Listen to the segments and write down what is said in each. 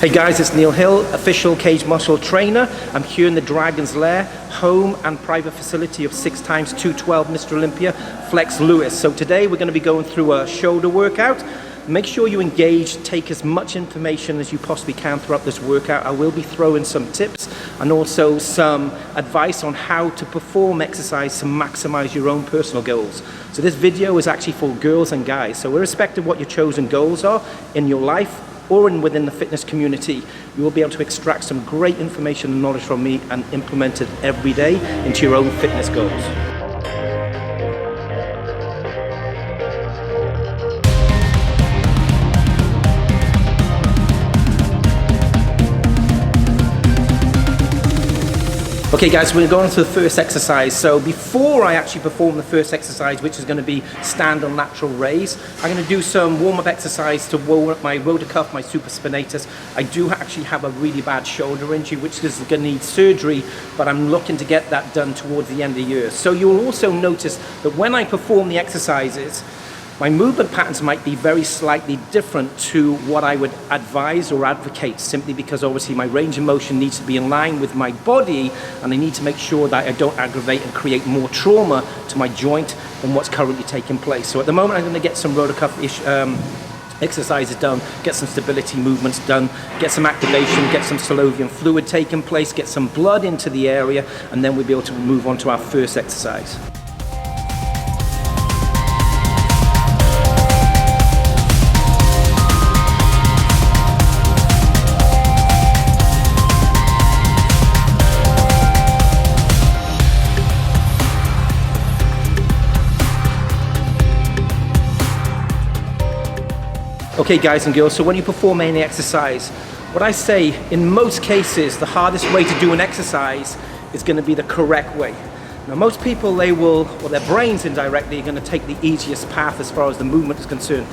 Hey guys, it's Neil Hill, official Caged Muscle trainer. I'm here in the Dragon's Lair, home and private facility of 6x212 Mr. Olympia, Flex Lewis. So today we're going to be going through a shoulder workout. Make sure you engage, take as much information as you possibly can throughout this workout. I will be throwing some tips and also some advice on how to perform exercise to maximize your own personal goals. So this video is actually for girls and guys. So irrespective of what your chosen goals are in your life, or within the fitness community, you will be able to extract some great information and knowledge from me and implement it every day into your own fitness goals. Okay guys, we're going to the first exercise. So before I actually perform the first exercise, which is going to be stand on lateral raise, I'm going to do some warm-up exercise to warm up my rotator cuff, my supraspinatus. I do actually have a really bad shoulder injury, which is going to need surgery, but I'm looking to get that done towards the end of the year. So you'll also notice that when I perform the exercises, my movement patterns might be very slightly different to what I would advise or advocate, simply because obviously my range of motion needs to be in line with my body, and I need to make sure that I don't aggravate and create more trauma to my joint than what's currently taking place. So at the moment I'm going to get some rotator cuff exercises done, get some stability movements done, get some activation, get some synovial fluid taking place, get some blood into the area, and then we'll be able to move on to our first exercise. Okay guys and girls, so when you perform any exercise, what I say, in most cases, the hardest way to do an exercise is going to be the correct way. Now most people, their brains indirectly are going to take the easiest path as far as the movement is concerned.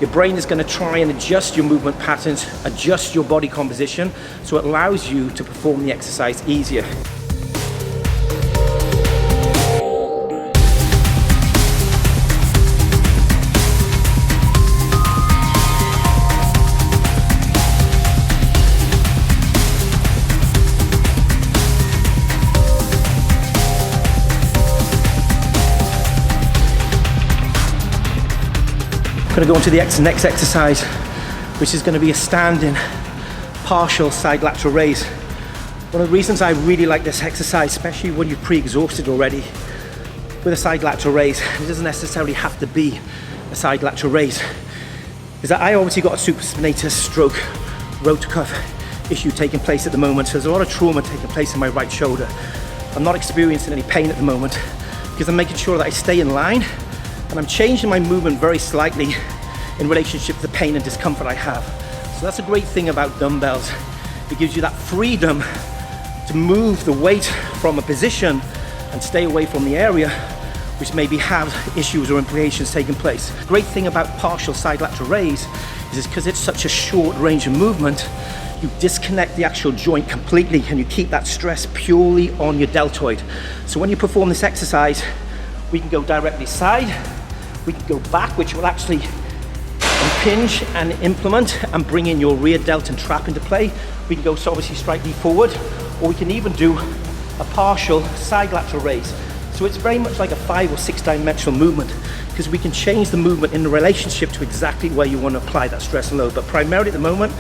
Your brain is going to try and adjust your movement patterns, adjust your body composition, so it allows you to perform the exercise easier. I'm going to go on to the next exercise, which is going to be a standing partial side lateral raise. One of the reasons I really like this exercise, especially when you're pre-exhausted already, with a side lateral raise, it doesn't necessarily have to be a side lateral raise, is that I obviously got a supraspinatus stroke rotator cuff issue taking place at the moment. So there's a lot of trauma taking place in my right shoulder. I'm not experiencing any pain at the moment because I'm making sure that I stay in line, and I'm changing my movement very slightly in relationship to the pain and discomfort I have. So that's a great thing about dumbbells. It gives you that freedom to move the weight from a position and stay away from the area which maybe have issues or implications taking place. Great thing about partial side lateral raise is because it's such a short range of movement, you disconnect the actual joint completely and you keep that stress purely on your deltoid. So when you perform this exercise, we can go directly side, we can go back, which will actually impinge and implement and bring in your rear delt and trap into play. We can go obviously slightly forward, or we can even do a partial side lateral raise. So it's very much like a 5 or 6 dimensional movement, because we can change the movement in the relationship to exactly where you want to apply that stress and load. But primarily at the moment,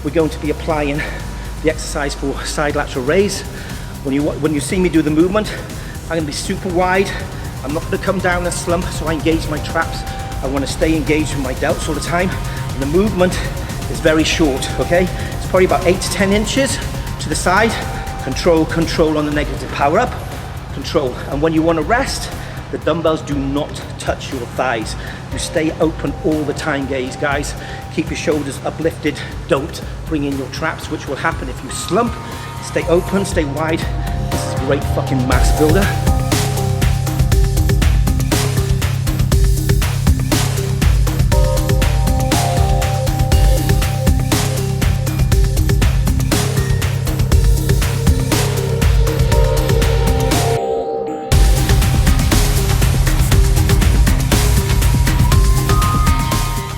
we're going to be applying the exercise for side lateral raise. When you see me do the movement, I'm going to be super wide. I'm not going to come down and slump, so I engage my traps. I want to stay engaged with my delts all the time. And the movement is very short, okay? It's probably about 8 to 10 inches to the side. Control, control on the negative. Power up, control. And when you want to rest, the dumbbells do not touch your thighs. You stay open all the time, guys. Keep your shoulders uplifted. Don't bring in your traps, which will happen if you slump. Stay open, stay wide. This is a great fucking mass builder.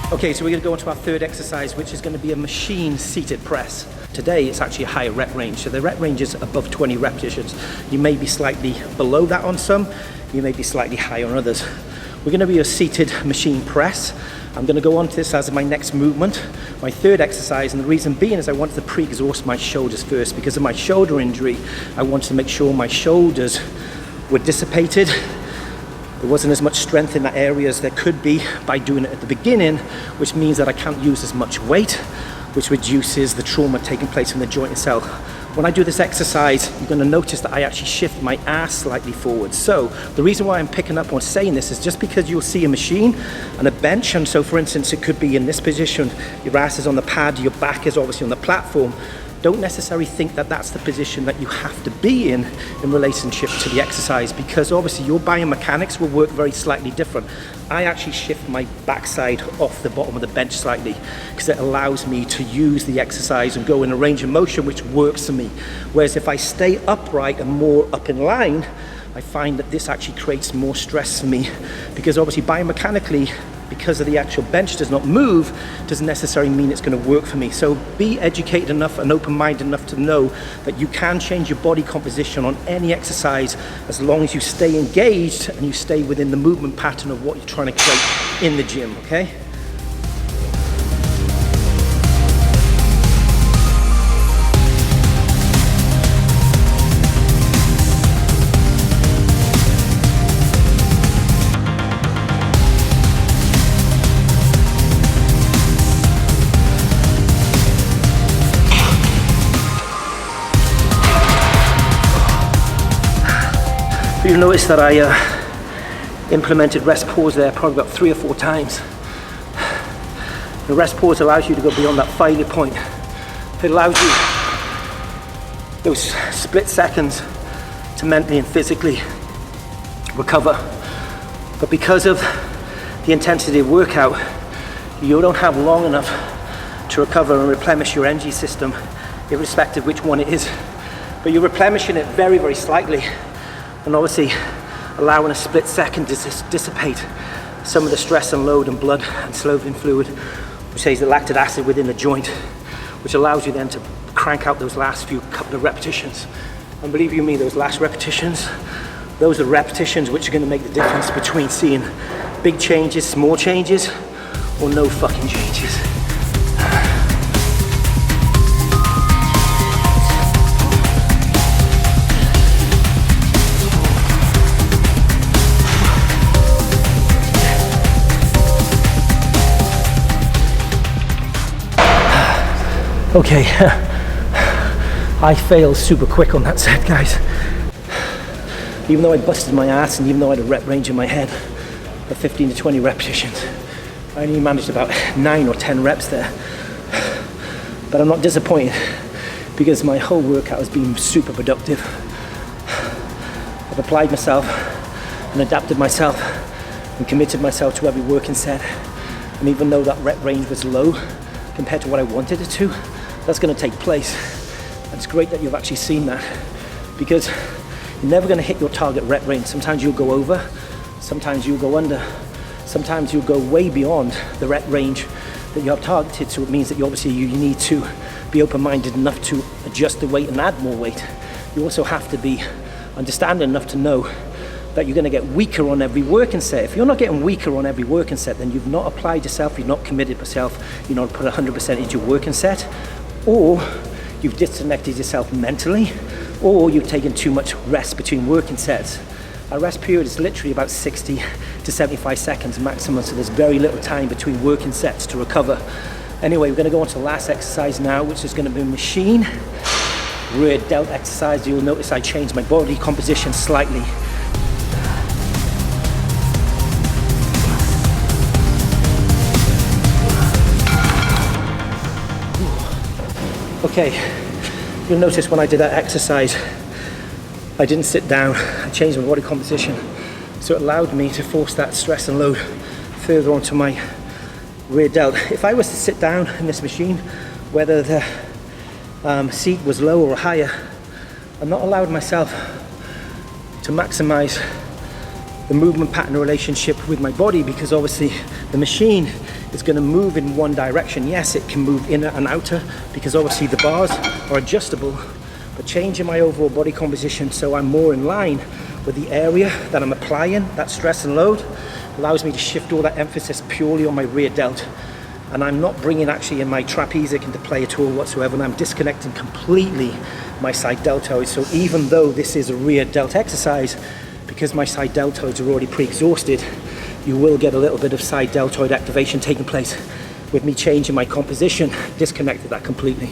Okay Okay, so we're going to go into our third exercise, which is going to be a machine seated press. Today it's actually a higher rep range, so the rep range is above 20 repetitions. You may be slightly below that on some, you may be slightly higher on others. We're going to be a seated machine press. I'm going to go on to this as my next movement, my third exercise, and the reason being is I wanted to pre-exhaust my shoulders first. Because of my shoulder injury, I wanted to make sure my shoulders were dissipated. There wasn't as much strength in that area as there could be by doing it at the beginning, which means that I can't use as much weight, which reduces the trauma taking place in the joint itself. When I do this exercise, you're going to notice that I actually shift my ass slightly forward. So the reason why I'm picking up on saying this is just because you'll see a machine and a bench, and so for instance it could be in this position, your ass is on the pad, your back is obviously on the platform. Don't necessarily think that that's the position that you have to be in relationship to the exercise, because obviously your biomechanics will work very slightly different. I actually shift my backside off the bottom of the bench slightly because it allows me to use the exercise and go in a range of motion which works for me. Whereas if I stay upright and more up in line, I find that this actually creates more stress for me, because obviously biomechanically, because of the actual bench does not move, doesn't necessarily mean it's going to work for me. So be educated enough and open-minded enough to know that you can change your body composition on any exercise as long as you stay engaged and you stay within the movement pattern of what you're trying to create in the gym, okay? You'll notice that I implemented rest pause there probably about 3 or 4 times. The rest pause allows you to go beyond that failure point. It allows you those split seconds to mentally and physically recover. But because of the intensity of workout, you don't have long enough to recover and replenish your energy system, irrespective of which one it is. But you're replenishing it very, very slightly, and obviously allowing a split second to dissipate some of the stress and load and blood and synovial fluid, which is the lactic acid within the joint, which allows you then to crank out those last few couple of repetitions. And believe you me, those last repetitions, those are repetitions which are going to make the difference between seeing big changes, small changes, or no fucking changes. Okay, I failed super quick on that set, guys. Even though I busted my ass and even though I had a rep range in my head of 15 to 20 repetitions, I only managed about 9 or 10 reps there. But I'm not disappointed because my whole workout has been super productive. I've applied myself and adapted myself and committed myself to every working set. And even though that rep range was low compared to what I wanted it to, that's going to take place. And it's great that you've actually seen that, because you're never going to hit your target rep range. Sometimes you'll go over, sometimes you'll go under, sometimes you'll go way beyond the rep range that you have targeted. So it means that you need to be open-minded enough to adjust the weight and add more weight. You also have to be understanding enough to know that you're going to get weaker on every working set. If you're not getting weaker on every working set, then you've not applied yourself, you've not committed yourself, you've not put 100% into your working set, or you've disconnected yourself mentally, or you've taken too much rest between working sets. Our rest period is literally about 60 to 75 seconds maximum, so there's very little time between working sets to recover. Anyway, we're going to go on to the last exercise now, which is going to be machine rear delt exercise. You'll notice I changed my body composition slightly. Okay, you'll notice when I did that exercise, I didn't sit down, I changed my body composition. So it allowed me to force that stress and load further onto my rear delt. If I was to sit down in this machine, whether the seat was lower or higher, I'm not allowed myself to maximize the movement pattern relationship with my body, because obviously the machine is going to move in one direction. Yes, it can move inner and outer because obviously the bars are adjustable, but changing my overall body composition so I'm more in line with the area that I'm applying that stress and load allows me to shift all that emphasis purely on my rear delt. And I'm not bringing actually in my trapezic into play at all whatsoever, and I'm disconnecting completely my side deltoids. So even though this is a rear delt exercise, because my side deltoids are already pre-exhausted, you will get a little bit of side deltoid activation taking place. With me changing my composition, disconnected that completely.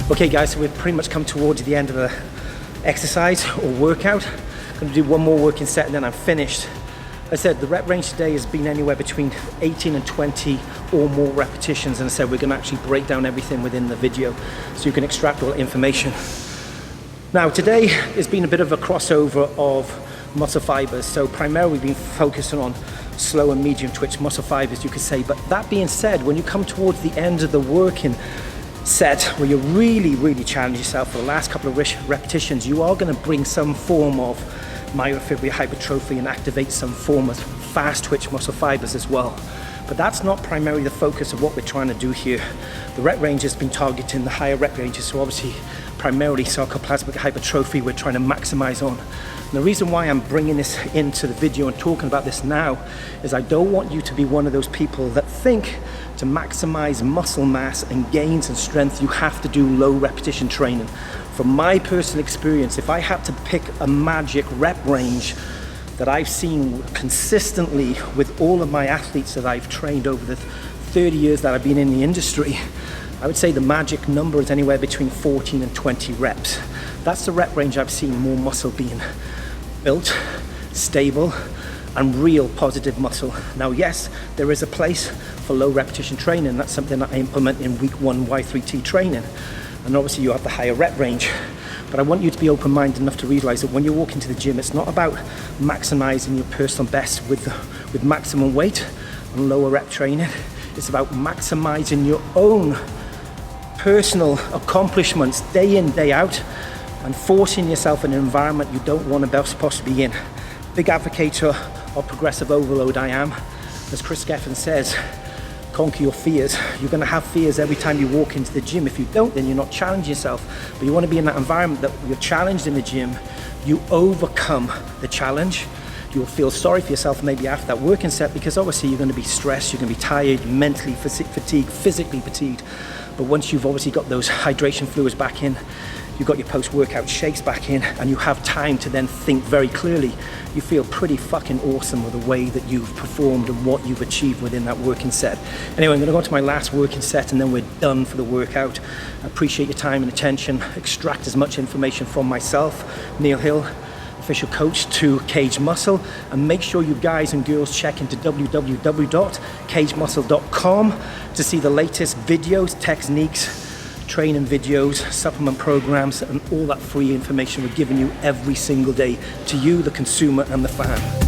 Okay guys, so we've pretty much come towards the end of the exercise or workout. I'm going to do one more working set and then I'm finished. As I said, the rep range today has been anywhere between 18 and 20 or more repetitions, and I said we're going to actually break down everything within the video so you can extract all the information. Now today has been a bit of a crossover of muscle fibers, so primarily we've been focusing on slow and medium twitch muscle fibers, you could say. But that being said, when you come towards the end of the working set where you really challenge yourself for the last couple of repetitions, you are going to bring some form of myofibrillar hypertrophy and activate some form of fast twitch muscle fibers as well. But that's not primarily the focus of what we're trying to do here. The rep range has been targeting the higher rep ranges, so obviously primarily sarcoplasmic hypertrophy we're trying to maximize on. And the reason why I'm bringing this into the video and talking about this now is I don't want you to be one of those people that think to maximize muscle mass and gains and strength you have to do low repetition training. From my personal experience, if I had to pick a magic rep range that I've seen consistently with all of my athletes that I've trained over the 30 years that I've been in the industry, I would say the magic number is anywhere between 14 and 20 reps. That's the rep range I've seen more muscle being built, stable, and real positive muscle. Now yes, there is a place for low repetition training. That's something that I implement in week 1 Y3T training. And obviously you have the higher rep range. But I want you to be open-minded enough to realize that when you walk into the gym, it's not about maximizing your personal best with maximum weight and lower rep training. It's about maximizing your own personal accomplishments day in, day out, and forcing yourself in an environment you don't want to possibly be in. Big advocate of progressive overload I am. As Gethin says, conquer your fears. You're going to have fears every time you walk into the gym. If you don't, then you're not challenging yourself. But you want to be in that environment that you're challenged in the gym. You overcome the challenge. You'll feel sorry for yourself maybe after that working set, because obviously you're going to be stressed, you're going to be tired, mentally fatigued, physically fatigued. But once you've obviously got those hydration fluids back in, you've got your post-workout shakes back in, and you have time to then think very clearly, you feel pretty fucking awesome with the way that you've performed and what you've achieved within that working set. Anyway, I'm going to go to my last working set and then we're done for the workout. I appreciate your time and attention. Extract as much information from myself, Neil Hill, official coach to Kaged Muscle, and make sure you guys and girls check into www.kagedmuscle.com to see the latest videos, techniques, training videos, supplement programs, and all that free information we're giving you every single day to you, the consumer and the fan.